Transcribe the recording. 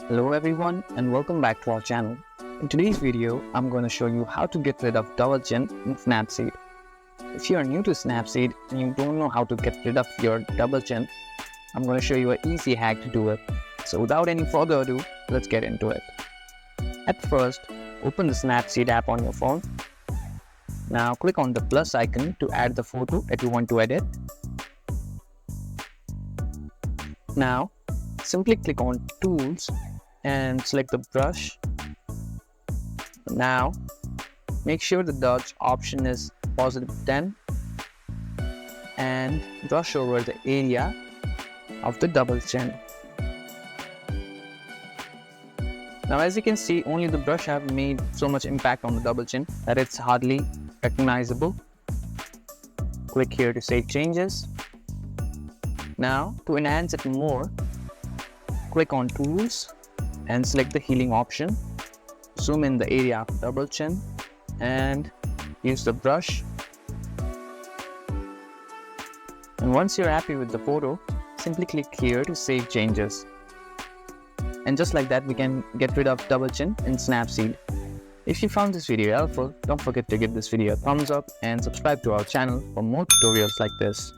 Hello everyone and welcome back to our channel. In today's video, I'm going to show you how to get rid of double chin in Snapseed. If you are new to Snapseed and you don't know how to get rid of your double chin, I'm going to show you an easy hack to do it. So without any further ado, let's get into it. At first, open the Snapseed app on your phone. Now click on the plus icon to add the photo that you want to edit. Now simply click on Tools and select the brush. Now make sure the dodge option is +10 and brush over the area of the double chin. Now as you can see, only the brush have made so much impact on the double chin that it's hardly recognizable. Click here to save changes. Now to enhance it more, click on Tools and select the healing option. Zoom in the area of double chin and use the brush. And once you're happy with the photo, simply click here to save changes. And just like that, we can get rid of double chin in Snapseed. If you found this video helpful, don't forget to give this video a thumbs up and subscribe to our channel for more tutorials like this.